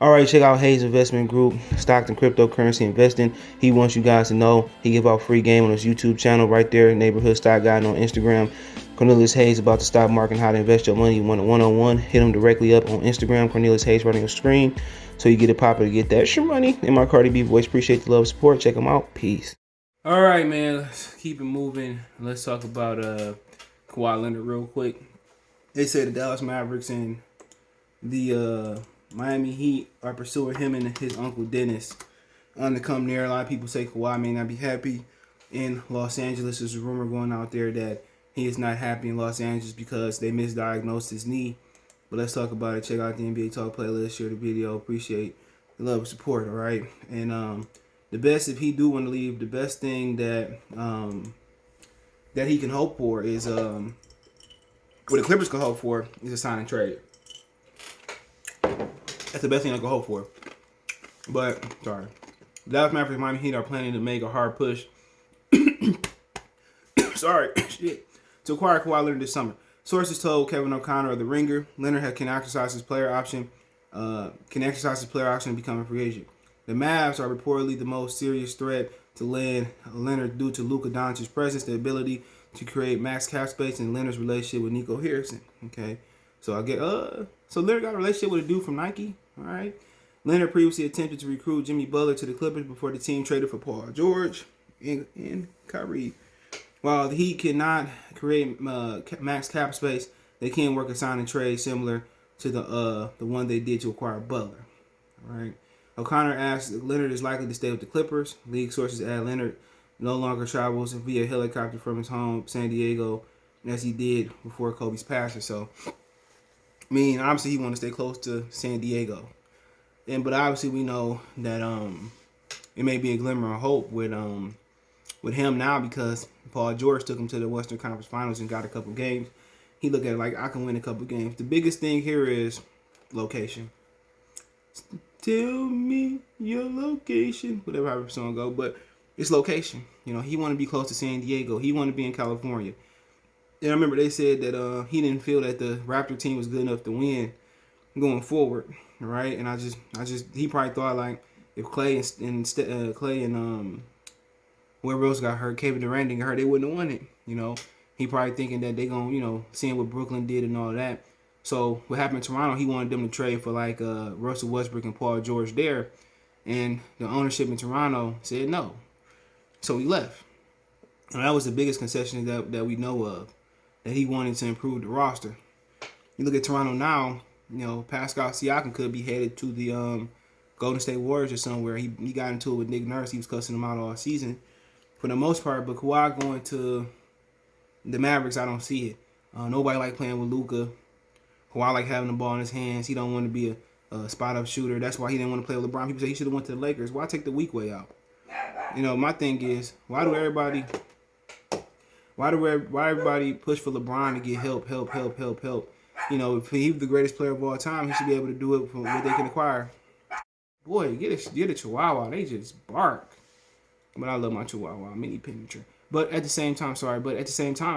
All right, check out Hayes Investment Group, stock and cryptocurrency investing. He wants you guys to know he give out free game on his YouTube channel right there, Neighborhood Stock Guide on Instagram. Cornelius Hayes about the stock market and how to invest your money. You want a one-on-one, hit him directly up on Instagram, Cornelius Hayes, right on your screen. So you get it popping to get that extra money. In my Cardi B voice, appreciate the love and support. Check him out. Peace. All right, man, let's keep it moving. Let's talk about Kawhi Leonard real quick. They say the Dallas Mavericks and the Miami Heat are pursuing him and his uncle Dennis to come there. A lot of people say Kawhi may not be happy in Los Angeles. There's a rumor going out there that he is not happy in Los Angeles because they misdiagnosed his knee. But let's talk about it. Check out the NBA Talk playlist. Share the video. Appreciate the love and support, all right? And the best, if he do want to leave, the best thing that that he can hope for is, what the Clippers can hope for is a sign and trade. That's the best thing I can hope for. But, sorry. Dallas Mavericks and Miami Heat are planning to make a hard push. To acquire Kawhi Leonard this summer. Sources told Kevin O'Connor of The Ringer, Leonard can exercise his player option and become a free agent. The Mavs are reportedly the most serious threat to Leonard due to Luka Doncic's presence, the ability to create max cap space, and Leonard's relationship with Nico Harrison. Okay, so I get so Leonard got a relationship with a dude from Nike. All right, Leonard previously attempted to recruit Jimmy Butler to the Clippers before the team traded for Paul George and Kyrie. While the Heat cannot create max cap space, they can work a sign and trade similar to the one they did to acquire Butler. All right. O'Connor asked if Leonard is likely to stay with the Clippers. League sources add Leonard no longer travels via helicopter from his home, San Diego, as he did before Kobe's passing. So, I mean, obviously he wants to stay close to San Diego. But obviously we know that it may be a glimmer of hope with him now because Paul George took him to the Western Conference Finals and got a couple games. He looked at it like, I can win a couple games. The biggest thing here is location. Tell me your location. Whatever how the song go, but it's location. You know, he want to be close to San Diego. He want to be in California. And I remember they said that he didn't feel that the Raptor team was good enough to win going forward, right? And I just he probably thought like if Clay and whoever else got hurt, Kevin Durant didn't get hurt, they wouldn't have won it. You know, he probably thinking that they gonna seeing what Brooklyn did and all that. So what happened in Toronto, he wanted them to trade for like Russell Westbrook and Paul George there. And the ownership in Toronto said no. So he left. And that was the biggest concession that we know of, that he wanted to improve the roster. You look at Toronto now, Pascal Siakam could be headed to the Golden State Warriors or somewhere. He got into it with Nick Nurse. He was cussing him out all season for the most part. But Kawhi going to the Mavericks, I don't see it. Nobody like playing with Luka. Kawhi like having the ball in his hands. He don't want to be a spot-up shooter. That's why he didn't want to play with LeBron. People say he should have went to the Lakers. Why take the weak way out? My thing is, why everybody push for LeBron to get help? If he's the greatest player of all time, he should be able to do it for what they can acquire. Boy, get a Chihuahua. They just bark. But I love my Chihuahua, mini penetrator. But at the same time,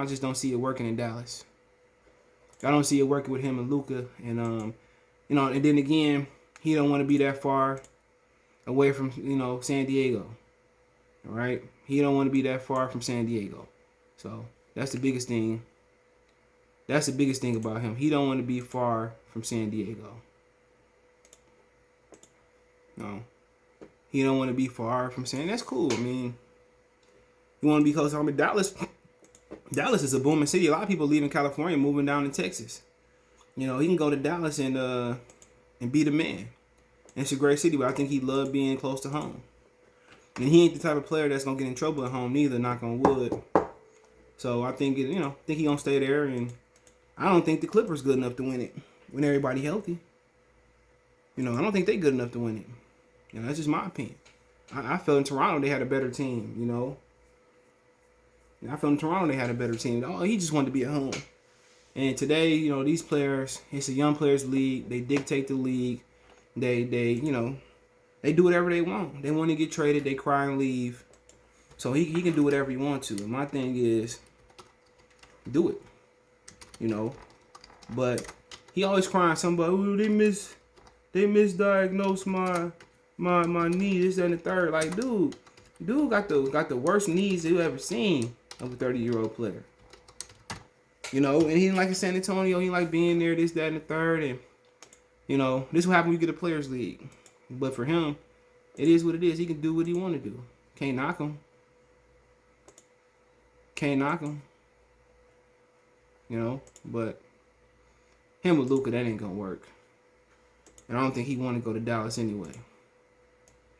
I just don't see it working in Dallas. I don't see it working with him and Luka, and and then again, he don't want to be that far away from San Diego. All right, he don't want to be that far from San Diego, so that's the biggest thing. That's the biggest thing about him. He don't want to be far from San Diego. No, he don't want to be far from San. That's cool. I mean, you want to be close to home. Dallas is a booming city. A lot of people leaving California, moving down to Texas. He can go to Dallas and be the man. And it's a great city, but I think he loved being close to home. And he ain't the type of player that's gonna get in trouble at home neither, knock on wood. So I think he gonna stay there, and I don't think the Clippers good enough to win it when everybody healthy. I don't think they good enough to win it. That's just my opinion. I felt in Toronto they had a better team, I felt in Toronto they had a better team. Oh, he just wanted to be at home. And today, these players, it's a young players league. They dictate the league. They do whatever they want. They want to get traded. They cry and leave. So he can do whatever he wants to. And my thing is, do it. But he always crying somebody, oh, they they misdiagnosed my knee, this, that, and the third. Like, dude got the worst knees you ever seen of a 30-year-old player. You know, and he didn't like in San Antonio. He didn't like being there, this, that, and the third. And, you know, this is what happens when you get a players league. But for him, it is what it is. He can do what he want to do. Can't knock him. Can't knock him. You know, but him with Luka, that ain't gonna work. And I don't think he want to go to Dallas anyway.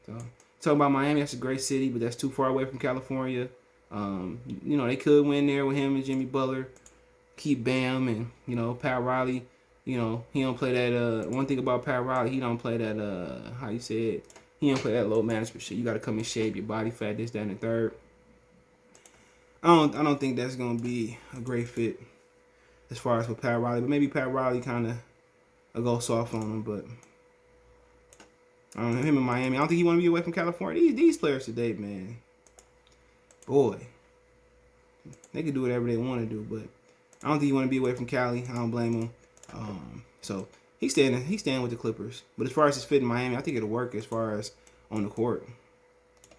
So, talking about Miami, that's a great city, but that's too far away from California. You know, they could win there with him and Jimmy Butler. Keep Bam and, you know, Pat Riley. You know, he don't play that. One thing about Pat Riley, he don't play that. How you say it? He don't play that low management shit. You got to come and shape your body fat, this, that, and the third. I don't think that's gonna be a great fit as far as with Pat Riley. But maybe Pat Riley kind of go soft on him. But I don't know, him in Miami. I don't think he want to be away from California. These players today, man, boy, they can do whatever they want to do. But I don't think he want to be away from Cali. I don't blame him. So he's staying with the Clippers. But as far as his fit in Miami, I think it'll work as far as on the court. I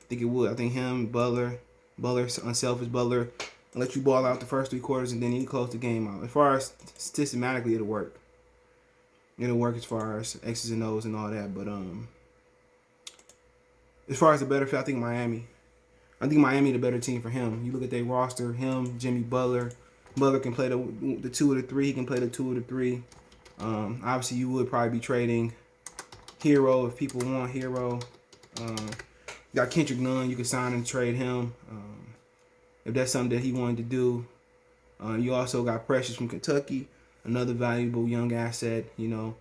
think it would. I think him, Butler, unselfish Butler, let you ball out the first 3 quarters and then you close the game out. As far as systematically, it'll work. It'll work as far as X's and O's and all that. But as far as the better fit, I think Miami the better team for him. You look at their roster, him, Jimmy Butler. Butler can play the 2 or the 3. He can play the 2 or the 3. Obviously, you would probably be trading Hero if people want Hero. You got Kendrick Nunn. You can sign and trade him if that's something that he wanted to do. You also got Precious from Kentucky, another valuable young asset. You know,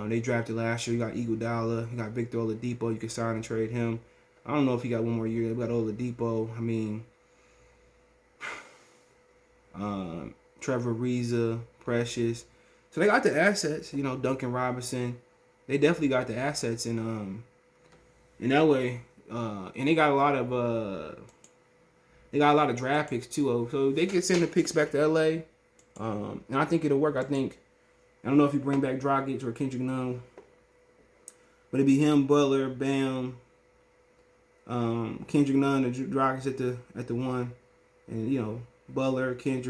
they drafted last year. You got Iguodala. You got Victor Oladipo. You can sign and trade him. I don't know if he got one more year. We got Oladipo. I mean, Trevor Ariza, Precious. So they got the assets. You know, Duncan Robinson. They definitely got the assets in LA. And they got a lot of draft picks too. So they can send the picks back to LA. And I think it'll work. I don't know if you bring back Dragic or Kendrick Nunn, but it'd be him, Butler, Bam, Kendrick Nunn, or Dragic at the 1, and you know Butler, Bam,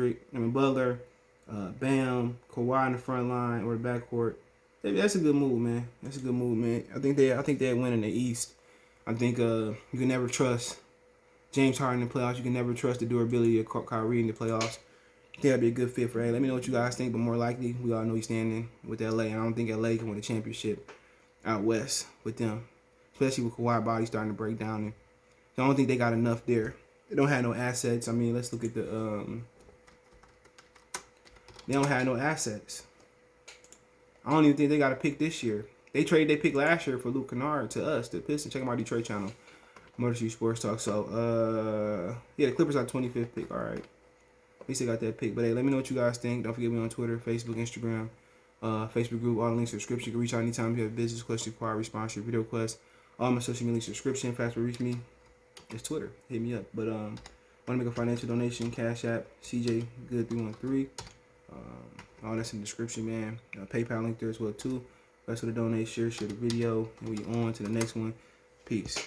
Kawhi in the front line or the backcourt. That's a good move, man. That's a good move, man. I think they win in the East. I think you can never trust James Harden in the playoffs. You can never trust the durability of Kyrie in the playoffs. I think that'd be a good fit for LA. Let me know what you guys think, but more likely, we all know he's standing with LA. And I don't think LA can win a championship out west with them, especially with Kawhi body starting to break down. And I don't think they got enough there. They don't have no assets. I mean, let's look at they don't have no assets. I don't even think they got a pick this year. They traded their pick last year for Luke Kennard to us, the Pistons. Check out my Detroit channel, Motor City Sports Talk. So, yeah, the Clippers got 25th pick. All right. At least they got that pick. But, hey, let me know what you guys think. Don't forget me on Twitter, Facebook, Instagram, Facebook group. All the links in the description. You can reach out anytime if you have business questions, inquiry, sponsor, video requests. All my social media subscription. Fast to reach me. It's Twitter. Hit me up. But want to make a financial donation, Cash App, CJ Good 313. All that's in the description, man. PayPal link there as well too. Rest of the donate, share the video, and we on to the next one. Peace.